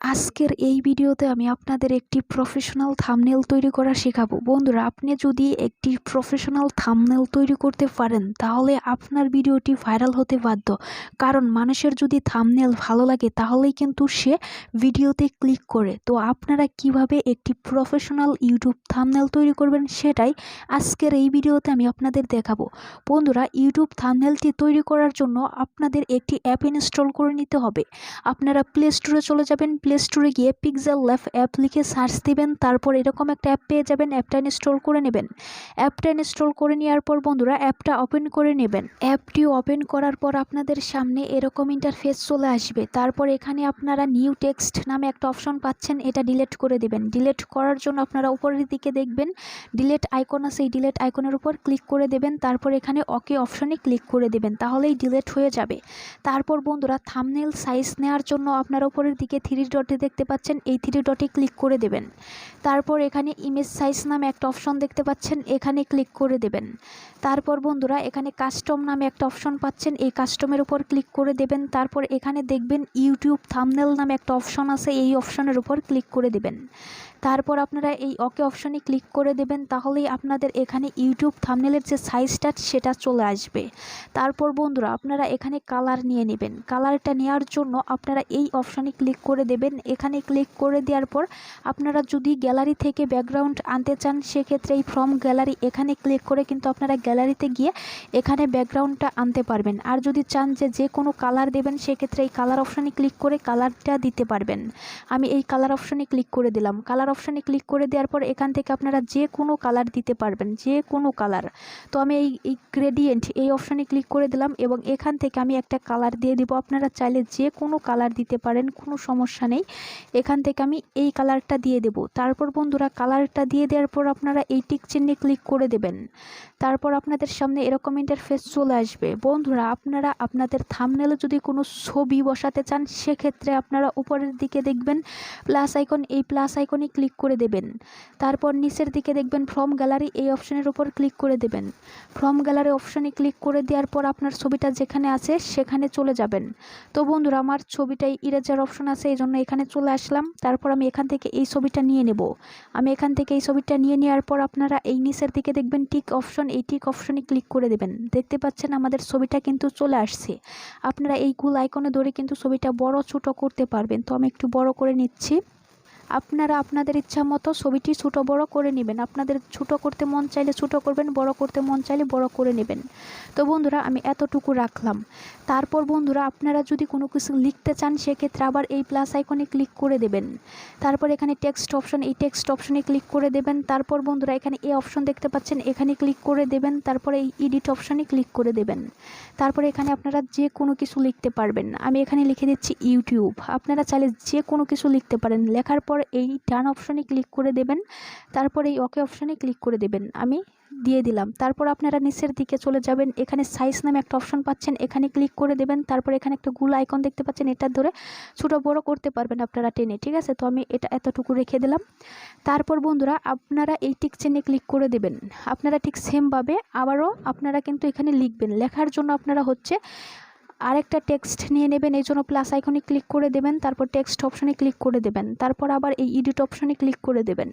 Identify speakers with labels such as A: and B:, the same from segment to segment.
A: আজকের এই ভিডিওতে আমি আপনাদের একটি প্রফেশনাল থাম্বনেল তৈরি করা শেখাবো। বন্ধুরা, আপনি যদি একটি প্রফেশনাল থাম্বনেল তৈরি করতে পারেন তাহলে আপনার ভিডিওটি ভাইরাল হতে বাধ্য। কারণ মানুষের যদি থাম্বনেল ভালো লাগে তাহলেই কিন্তু সে ভিডিওতে ক্লিক করে। তো আপনারা কিভাবে একটি প্রফেশনাল ইউটিউব থাম্বনেল তৈরি করবেন সেটাই আজকের এই ভিডিওতে আমি আপনাদের দেখাবো। বন্ধুরা, ইউটিউব থাম্বনেলটি তৈরি করার জন্য আপনাদের একটি অ্যাপ ইনস্টল করে নিতে হবে। আপনারা প্লে স্টোরে চলে যাবেন, প্লে স্টোরে গিয়ে পিক্সেল ল্যাব অ্যাপ লিখে সার্চ দিবেন, তারপর এরকম একটা অ্যাপ পেয়ে যাবেন। অ্যাপটা ইনস্টল করে নেবেন। অ্যাপটা ইনস্টল করে নেওয়ার পর বন্ধুরা অ্যাপটা ওপেন করে নেবেন। অ্যাপটি ওপেন করার পর আপনাদের সামনে এরকম ইন্টারফেস চলে আসবে। তারপর এখানে আপনারা নিউ টেক্সট নামে একটা অপশন পাচ্ছেন, এটা ডিলিট করে দেবেন। ডিলিট করার জন্য আপনারা উপরের দিকে দেখবেন ডিলিট আইকন আছে, এই ডিলিট আইকনের উপর ক্লিক করে দেবেন। তারপর এখানে ওকে অপশনে ক্লিক করে দেবেন, তাহলেই ডিলিট হয়ে যাবে। তারপর বন্ধুরা থাম্বনেল সাইজ নেওয়ার জন্য আপনারা উপরের দিকে থ্রি ডটে দেখতে পাচ্ছেন, এই থ্রি ডটে ক্লিক করে দেবেন। তারপর এখানে ইমেজ সাইজ নামে একটা অপশন দেখতে পাচ্ছেন, এখানে ক্লিক করে দেবেন। তারপর বন্ধুরা এখানে কাস্টম নামে একটা অপশন পাচ্ছেন, এই কাস্টমের উপর ক্লিক করে দেবেন। তারপর এখানে দেখবেন ইউটিউব থাম্বনেল নামে একটা অপশন আছে, এই অপশনের উপর ক্লিক করে দেবেন। তারপর আপনারা এই ওকে অপশনে ক্লিক করে দেবেন, তাহলেই আপনাদের এখানে ইউটিউব থাম্বনেলের যে সাইজটা সেটা চলে আসবে। তারপর বন্ধুরা আপনারা এখানে কালার নিয়ে নেবেন। কালারটা নেওয়ার জন্য আপনারা এই অপশনে ক্লিক করে দেবেন। এখানে ক্লিক করে দেওয়ার পর আপনারা যদি গ্যালারি থেকে ব্যাকগ্রাউন্ড আনতে চান সেক্ষেত্রে এই ফ্রম গ্যালারি এখানে ক্লিক করে কিন্তু আপনারা গ্যালারিতে গিয়ে এখানে ব্যাকগ্রাউন্ডটা আনতে পারবেন। আর যদি চান যে কোনো কালার দেবেন সেক্ষেত্রে এই কালার অপশনে ক্লিক করে কালারটা দিতে পারবেন। আমি এই কালার অপশনে ক্লিক করে দিলাম। কালার অপশনে ক্লিক করে দেওয়ার পর এখান থেকে আপনারা যে কোনো কালার দিতে পারবেন, যে কোনো কালার। তো আমি এই গ্রেডিয়েন্ট এই অপশনে ক্লিক করে দিলাম এবং এখান থেকে আমি একটা কালার দিয়ে দিব। আপনারা চাইলে যে কোনো কালার দিতে পারেন, কোনো সমস্যা নেই। এখান থেকে আমি এই কালারটা দিয়ে দেব। তারপর বন্ধুরা কালারটা দিয়ে দেওয়ার পর আপনারা এই টিক চিহ্নে ক্লিক করে দেবেন। তারপর আপনাদের সামনে এরকম ইন্টারফেস চলে আসবে। বন্ধুরা আপনারা আপনাদের থাম্বনেলে যদি কোনো ছবি বসাতে চান সেক্ষেত্রে আপনারা উপরের দিকে দেখবেন প্লাস আইকন, এই প্লাস আইকনে ক্লিক করে দেবেন। তারপর নিচের দিকে দেখবেন ফ্রম গ্যালারি, এই অপশনের উপর ক্লিক করে দেবেন। ফ্রম গ্যালারি অপশনে ক্লিক করে দেওয়ার পর আপনার ছবিটা যেখানে আছে সেখানে চলে যাবেন। তো বন্ধুরা আমার ছবিটাই ইরেজার অপশন আছে, এই জন্য এখানে চলে আসলাম। তারপর আমি এখান থেকে এই ছবিটা নিয়ে নেব। আমি এখান থেকে এই ছবিটা নিয়ে নেওয়ার পর আপনারা এই নিচের দিকে দেখবেন টিক অপশন, এই টিক অপশনে ক্লিক করে দেবেন। দেখতে পাচ্ছেন আমাদের ছবিটা কিন্তু চলে আসছে। আপনারা এই গোল আইকনে ধরে কিন্তু ছবিটা বড় ছোট করতে পারবেন। তো আমি একটু বড় করে নিচ্ছি। আপনারা আপনাদের ইচ্ছা মতো ছবিটি ছোটো বড় করে নেবেন। আপনাদের ছোটো করতে মন চাইলে ছোটো করবেন, বড় করতে মন চাইলে বড় করে নেবেন। তো বন্ধুরা আমি এতটুকু রাখলাম। তারপর বন্ধুরা আপনারা যদি কোনো কিছু লিখতে চান সেক্ষেত্রে আবার এই প্লাস আইকনে ক্লিক করে দেবেন। তারপর এখানে টেক্সট অপশন, এই টেক্সট অপশনে ক্লিক করে দেবেন। তারপর বন্ধুরা এখানে এই অপশন দেখতে পাচ্ছেন, এখানে ক্লিক করে দেবেন। তারপরে এই এডিট অপশনে ক্লিক করে দেবেন। তারপরে এখানে আপনারা যে কোনো কিছু লিখতে পারবেন। আমি এখানে লিখে দিচ্ছি ইউটিউব। আপনারা চাইলে যে কোনো কিছু লিখতে পারেন। লেখার পর এই ডান অপশনে ক্লিক করে দেবেন। তারপর এই ওকে অপশনে ক্লিক করে দেবেন। আমি দিয়ে দিলাম। তারপর আপনারা নিচের দিকে চলে যাবেন, এখানে সাইজ নামে একটা অপশন পাচ্ছেন, এখানে ক্লিক করে দেবেন। তারপর এখানে একটা গোল আইকন দেখতে পাচ্ছেন, এটা ধরে ছোটো বড় করতে পারবেন আপনারা টেনে, ঠিক আছে। তো আমি এটা এতটুকু রেখে দিলাম। তারপর বন্ধুরা আপনারা এই টিক চিহ্নে ক্লিক করে দেবেন। আপনারা ঠিক সেমভাবে আবারও আপনারা কিন্তু এখানে লিখবেন। লেখার জন্য আপনারা হচ্ছে আরেকটা টেক্সট নিয়ে নেবেন, এই জন্য প্লাস আইকনে ক্লিক করে দেবেন। তারপর টেক্সট অপশনে ক্লিক করে দেবেন। তারপর আবার এই এডিট অপশনে ক্লিক করে দেবেন।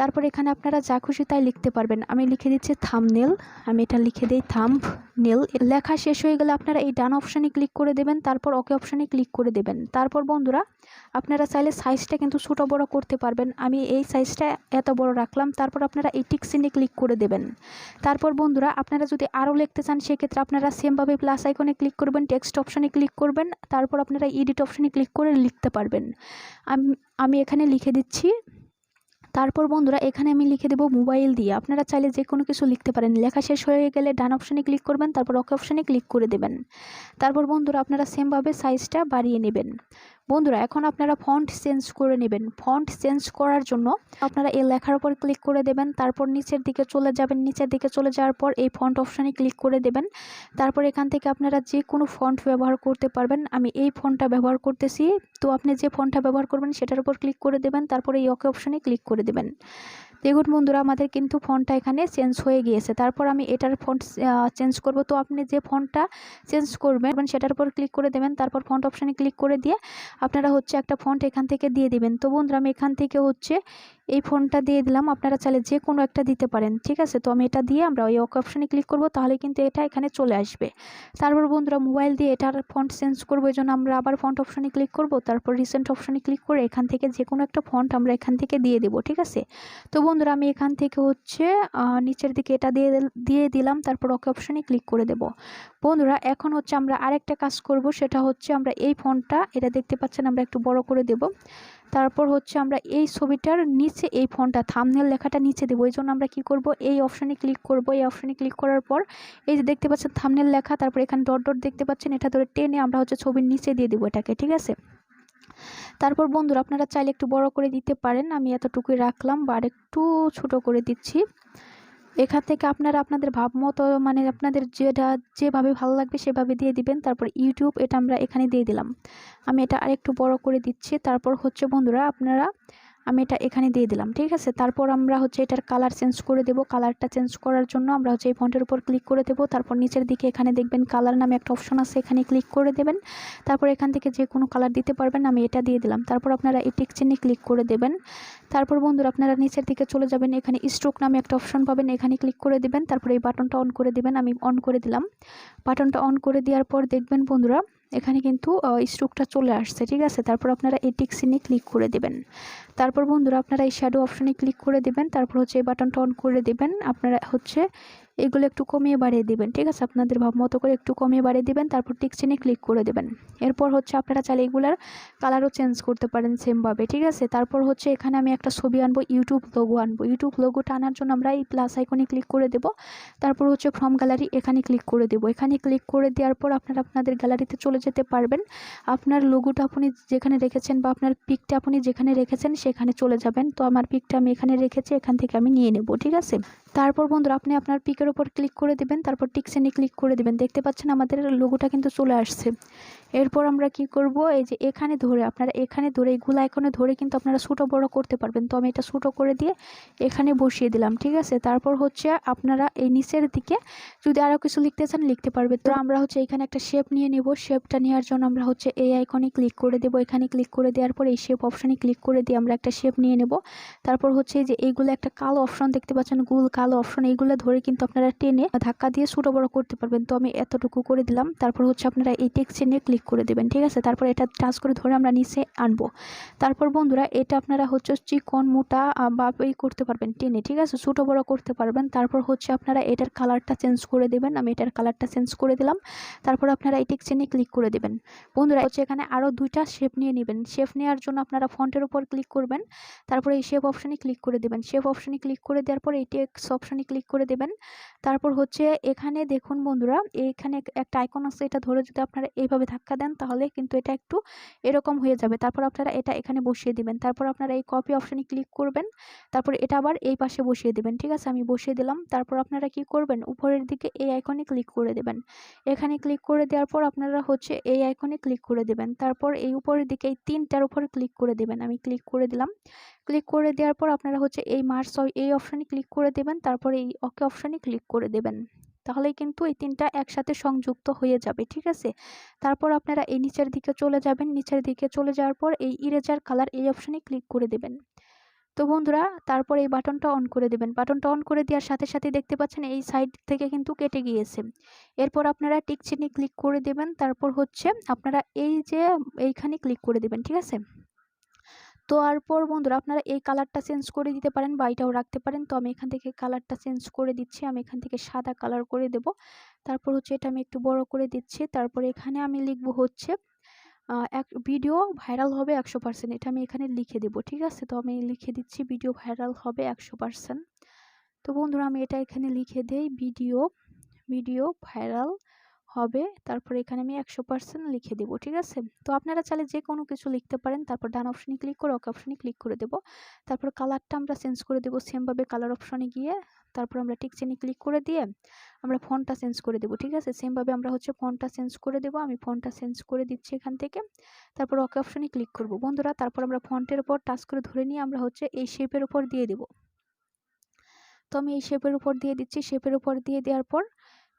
A: তারপর এখানে আপনারা যা খুশি তাই লিখতে পারবেন। আমি লিখে দিচ্ছি থাম্বনেল, আমি এটা লিখে দিই থাম্বনেল। লেখা শেষ হয়ে গেলে আপনারা এই ডান অপশনে ক্লিক করে দেবেন। তারপর ওকে অপশনে ক্লিক করে দেবেন। তারপর বন্ধুরা আপনারা চাইলে সাইজটা কিন্তু ছোটো বড় করতে পারবেন। আমি এই সাইজটা এত বড় রাখলাম। তারপর আপনারা এই টিক চিহ্নে ক্লিক করে দেবেন। তারপর বন্ধুরা আপনারা যদি আরও লিখতে চান সেক্ষেত্রে আপনারা সেমভাবে প্লাস আইকনে ক্লিক করবেন, টেক্সট অপশনে ক্লিক করবেন। তারপর আপনারা এডিট অপশনে ক্লিক করে লিখতে পারবেন। আমি এখানে লিখে দিচ্ছি। তারপর বন্ধুরা এখানে আমি লিখে দেবো মোবাইল দিয়ে। আপনারা চাইলে যে কোনো কিছু লিখতে পারেন। লেখা শেষ হয়ে গেলে ডান অপশনে ক্লিক করবেন, তারপর ওকে অপশনে ক্লিক করে দেবেন। তারপর বন্ধুরা আপনারা সেমভাবে সাইজটা বাড়িয়ে নেবেন। বন্ধুরা এখন আপনারা ফন্ট চেঞ্জ করে নেবেন। ফন্ট চেঞ্জ করার জন্য আপনারা এই লেখার উপর ক্লিক করে দেবেন। তারপর নিচের দিকে চলে যাবেন। নিচের দিকে চলে যাওয়ার পর এই ফন্ট অপশনে ক্লিক করে দেবেন। তারপর এখান থেকে আপনারা যে কোনো ফন্ট ব্যবহার করতে পারবেন। আমি এই ফন্টটা ব্যবহার করতেছি। তো আপনি যে ফন্টটা ব্যবহার করবেন সেটার উপর ক্লিক করে দেবেন। তারপরে এই ওকে অপশনে ক্লিক করে দেবেন। দেখুন বন্ধুরা, আমাদের কিন্তু ফন্টটা এখানে চেঞ্জ হয়ে গিয়েছে। তারপর আমি এটার ফন্ট চেঞ্জ করব। তো আপনি যে ফন্টটা চেঞ্জ করবেন সেটার উপর ক্লিক করে দেবেন, তারপর ফন্ট অপশানে ক্লিক করে দিয়ে আপনারা হচ্ছে একটা ফন্ট এখান থেকে দিয়ে দিবেন। তো বন্ধুরা, আমি এখান থেকে হচ্ছে এই ফন্টটা দিয়ে দিলাম, আপনারা চাইলে যে কোনো একটা দিতে পারেন, ঠিক আছে। তো আমি এটা দিয়ে আমরা ওই ওকে অপশানে ক্লিক করব, তাহলে কিন্তু এটা এখানে চলে আসবে। তারপর বন্ধুরা, মোবাইল দিয়ে এটার ফন্ট চেঞ্জ করবো, এই জন্য আমরা আবার ফন্ট অপশানে ক্লিক করব, তারপর রিসেন্ট অপশানে ক্লিক করে এখান থেকে যে কোনো একটা ফন্ট আমরা এখান থেকে দিয়ে দেবো, ঠিক আছে। তো বন্ধুরা, আমি এখান থেকে হচ্ছে নিচের দিকে এটা দিয়ে দিলাম, তারপর ওকে অপশানে ক্লিক করে দেব। বন্ধুরা, এখন হচ্ছে আমরা আরেকটা কাজ করব, সেটা হচ্ছে আমরা এই ফন্টটা, এটা দেখতে পাচ্ছেন, আমরা একটু বড় করে দেব। তারপর হচ্ছে আমরা এই ছবিটার নিচে এই ফন্টটা থাম্বনেল লেখাটা নিচে দেবো। এই জন্য আমরা কি করব, এই অপশানে ক্লিক করব। এই অপশানে ক্লিক করার পর এই যে দেখতে পাচ্ছেন থাম্বনেল লেখা, তারপর এখানে ডট ডট দেখতে পাচ্ছেন, এটা ধরে টেনে আমরা হচ্ছে ছবির নিচে দিয়ে দেবো এটাকে, ঠিক আছে। তারপর বন্ধুরা, আপনারা চাইলে একটু বড় করে দিতে পারেন, আমি এতটুকুই রাখলাম বা আরেকটু ছোট করে দিচ্ছি। এখান থেকে আপনারা আপনাদের ভাব মতো, মানে আপনাদের যেভাবে ভালো লাগবে সেভাবে দিয়ে দিবেন। তারপর ইউটিউব, এটা আমরা এখানে দিয়ে দিলাম। আমি এটা আরেকটু বড় করে দিচ্ছি। তারপর হচ্ছে বন্ধুরা, আমি এটা এখানে দিয়ে দিলাম, ঠিক আছে। তারপর আমরা হচ্ছে এটার কালার চেঞ্জ করে দেব। কালারটা চেঞ্জ করার জন্য আমরা হচ্ছে এই ফন্টের উপর ক্লিক করে দেব। তারপর নিচের দিকে এখানে দেখবেন কালার নামে একটা অপশন আছে, এখানে ক্লিক করে দেবেন। তারপর এখান থেকে যে কোনো কালার দিতে পারবেন, আমি এটা দিয়ে দিলাম। তারপর আপনারা এই টিক চিহ্নে ক্লিক করে দেবেন। তারপর বন্ধুরা, আপনারা নিচের দিকে চলে যাবেন, এখানে স্ট্রোক নামে একটা অপশন পাবেন, এখানে ক্লিক করে দেবেন। তারপর এই বাটনটা অন করে দেবেন, আমি অন করে দিলাম। বাটনটা অন করে দেওয়ার পর দেখবেন বন্ধুরা, এখানে কিন্তু স্ট্রোকটা চলে আসছে, ঠিক আছে। তারপর আপনারা এই টিক চিহ্নে ক্লিক করে দেবেন। তারপর বন্ধুরা, আপনারা এই শ্যাডো অপশনে ক্লিক করে দেবেন। তারপর হচ্ছে এই বাটনটা অন করে দেবেন। আপনারা হচ্ছে এগুলো একটু কমিয়ে বাড়িয়ে দিবেন, ঠিক আছে। আপনাদের ভাব মতো করে একটু কমিয়ে বাড়িয়ে দিবেন। তারপর টিক চিহ্নে ক্লিক করে দেবেন। এরপর হচ্ছে আপনারা চাইলে এগুলার কালারও চেঞ্জ করতে পারেন সেমভাবে, ঠিক আছে। তারপর হচ্ছে এখানে আমি একটা ছবি আনবো, ইউটিউব লোগো আনবো। ইউটিউব লোগোটা আনার জন্য আমরা এই প্লাস আইকনে ক্লিক করে দেব। তারপর হচ্ছে ফ্রম গ্যালারি, এখানে ক্লিক করে দেব। এখানে ক্লিক করে দেওয়ার পর আপনারা আপনাদের গ্যালারিতে চলে যেতে পারবেন। আপনার লোগোটা আপনি যেখানে রেখেছেন বা আপনার পিকটা আপনি যেখানে রেখেছেন সেখানে চলে যাবেন। তো আমার পিকটা আমি এখানে রেখেছি, এখান থেকে আমি নিয়ে নেব, ঠিক আছে। তারপর বন্ধুরা, আপনি আপনার পিকের উপর ক্লিক করে দেবেন, তারপর টিক চিহ্নে ক্লিক করে দেবেন। দেখতে পাচ্ছেন আমাদের লোগোটা কিন্তু চলে আসছে। এরপর আমরা কি করব, এই যে এখানে ধরে আপনারা এখানে ধরে এইগুলো আইকনে ধরে কিন্তু আপনারা ছোটো বড় করতে পারবেন। তো আমি এটা ছোটো করে দিয়ে এখানে বসিয়ে দিলাম, ঠিক আছে। তারপর হচ্ছে আপনারা এই নিচের দিকে যদি আরও কিছু লিখতে চান লিখতে পারবেন। তো আমরা হচ্ছে এখানে একটা শেপ নিয়ে নেব। শেপটা নেওয়ার জন্য আমরা হচ্ছে এই আইকনে ক্লিক করে দেব। এখানে ক্লিক করে দেওয়ার পর এই শেপ অপশানে ক্লিক করে দিয়ে আমরা একটা শেপ নিয়ে নেব। তারপর হচ্ছে যে এইগুলো একটা কালো অপশন দেখতে পাচ্ছেন, গোল কালো অপশন, এইগুলো ধরে কিন্তু আপনারা টেনে ধাক্কা দিয়ে ছোটো বড় করতে পারবেন। তো আমি এতটুকু করে দিলাম। তারপর হচ্ছে আপনারা এই টেক্সট চিহ্নে ক্লিক করে দেবেন, ঠিক আছে। তারপর এটা টাচ করে ধরে আমরা নিচে আনবো। তারপর বন্ধুরা, এটা আপনারা হচ্ছে চিকন মোটা বা এই করতে পারবেন টেনে, ঠিক আছে, ছোটো বড় করতে পারবেন। তারপর হচ্ছে আপনারা এটার কালারটা চেঞ্জ করে দেবেন। আমি এটার কালারটা চেঞ্জ করে দিলাম। তারপর আপনারা এই টেক্সট চিহ্নে ক্লিক করে দেবেন। বন্ধুরা, হচ্ছে এখানে আরও দুইটা শেপ নিয়ে নেবেন। শেপ নেওয়ার জন্য আপনারা ফন্টের উপর ক্লিক করবেন, তারপর এই শেপ অপশানে ক্লিক করে দেবেন। শেপ অপশানে ক্লিক করে দেওয়ার পর এই টেক্সট অপশানে ক্লিক করে দেবেন। তারপর হচ্ছে এখানে দেখুন বন্ধুরা, এখানে একটা আইকন আছে, এটা ধরে যদি আপনারা এইভাবে ধাক্কা দেন তাহলে কিন্তু এটা একটু এরকম হয়ে যাবে। তারপর আপনারা এটা এখানে বসিয়ে দিবেন। তারপর আপনারা এই কপি অপশানে ক্লিক করবেন, তারপর এটা আবার এই পাশে বসিয়ে দেবেন, ঠিক আছে। আমি বসিয়ে দিলাম। তারপর আপনারা কি করবেন, উপরের দিকে এই আইকনে ক্লিক করে দেবেন। এখানে ক্লিক করে দেওয়ার পর আপনারা হচ্ছে এই আইকনে ক্লিক করে দেবেন। তারপর এই উপরের দিকে এই তিনটার উপরে ক্লিক করে দেবেন। আমি ক্লিক করে দিলাম। ক্লিক করে দেওয়ার পর আপনারা হচ্ছে এই মার্জ এই অপশানে ক্লিক করে দেবেন। তারপর এই ওকে অপশানে ক্লিক করে দেবেন। তাহলেই কিন্তু এই তিনটা একসাথে সংযুক্ত হয়ে যাবে, ঠিক আছে। তারপর আপনারা এই নিচের দিকে চলে যাবেন। নিচের দিকে চলে যাওয়ার পর এই ইরেজার কালার এই অপশানে ক্লিক করে দেবেন। তো বন্ধুরা, তারপর এই বাটনটা অন করে দেবেন। বাটনটা অন করে দেওয়ার সাথে সাথে দেখতে পাচ্ছেন এই সাইড থেকে কিন্তু কেটে গিয়েছে। এরপর আপনারা টিক চিহ্নে ক্লিক করে দেবেন। তারপর হচ্ছে আপনারা এই যে এইখানে ক্লিক করে দেবেন, ঠিক আছে। তো তারপর বন্ধুরা, আপনারা এই কালারটা চেঞ্জ করে দিতে পারেন বা এটাও রাখতে পারেন। তো আমি এখান থেকে কালারটা চেঞ্জ করে দিচ্ছি। আমি এখান থেকে সাদা কালার করে দেব। তারপর হচ্ছে এটা আমি একটু বড় করে দিচ্ছি। তারপর এখানে আমি লিখব হচ্ছে এক ভিডিও ভাইরাল হবে 100%, এটা আমি এখানে লিখে দেব, ঠিক আছে। তো আমি লিখে দিচ্ছি ভিডিও ভাইরাল হবে 100%। তো বন্ধুরা, আমি এটা এখানে লিখে দেই, ভিডিও ভাইরাল হবে, তারপর এখানে আমি 100% লিখে দেব, ঠিক আছে। তো আপনারা চাইলে যে কোনো কিছু লিখতে পারেন। তারপর ডান অপশানে ক্লিক করে ওকে অপশানে ক্লিক করে দেব। তারপর কালারটা আমরা চেঞ্জ করে দেব সেমভাবে কালার অপশানে গিয়ে। তারপর আমরা টিক চিহ্নে ক্লিক করে দিয়ে আমরা ফন্টটা চেঞ্জ করে দেব, ঠিক আছে। সেমভাবে আমরা হচ্ছে ফন্টটা চেঞ্জ করে দেব। আমি ফন্টটা চেঞ্জ করে দিচ্ছি এখান থেকে। তারপর ওকে অপশানে ক্লিক করব বন্ধুরা। তারপর আমরা ফন্টের উপর টাচ করে ধরে নিয়ে আমরা হচ্ছে এই শেপের উপর দিয়ে দেব। তো আমি এই শেপের উপর দিয়ে দিচ্ছি, শেপের উপর দিয়ে দেওয়ার পর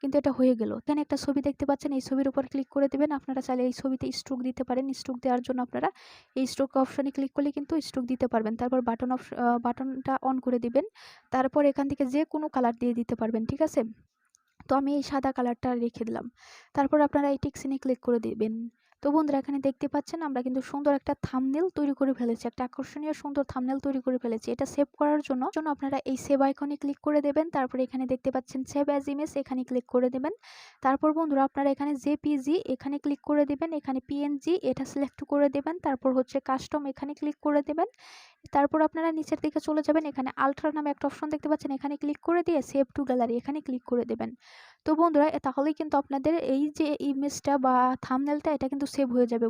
A: কিন্তু এটা হয়ে গেল। এখানে একটা ছবি দেখতে পাচ্ছেন, এই ছবির উপর ক্লিক করে দেবেন। আপনারা চাইলে এই ছবিতে স্ট্রোক দিতে পারেন। স্ট্রোক দেওয়ার জন্য আপনারা এই স্ট্রোক অপশনে ক্লিক করলে কিন্তু স্ট্রোক দিতে পারবেন। তারপর বাটনটা অন করে দিবেন। তারপর এখান থেকে যে কোনো কালার দিয়ে দিতে পারবেন, ঠিক আছে? তো আমি এই সাদা কালারটা রেখে দিলাম। তারপর আপনারা এই টিক চিহ্নে ক্লিক করে দিবেন। তো বন্ধুরা এখানে দেখতে পাচ্ছেন আমরা কিন্তু সুন্দর একটা থাম্বনেল তৈরি করে ফেলেছি, একটা আকর্ষণীয় সুন্দর থাম্বনেল তৈরি করে ফেলেছি। এটা সেভ করার জন্য আপনারা এই সেভ আইকনে ক্লিক করে দেবেন। তারপর এখানে দেখতে পাচ্ছেন সেভ অ্যাজ ইমেজ, এখানে ক্লিক করে দেবেন। তারপর বন্ধুরা আপনারা এখানে জেপিজি এখানে ক্লিক করে দেবেন, এখানে পিএনজি এটা সিলেক্ট করে দেবেন। তারপর হচ্ছে কাস্টম এখানে ক্লিক করে দেবেন। তারপর আপনারা নিচের দিকে চলে যাবেন, এখানে আলট্রা নামে একটা অপশন দেখতে পাচ্ছেন, এখানে ক্লিক করে দিয়ে সেভ টু গ্যালারি এখানে ক্লিক করে দেবেন। তো বন্ধুরা তাহলেই কিন্তু আপনাদের এই যে ইমেজটা বা থাম্বনেলটা এটা কিন্তু সেভ হয়ে যাবে।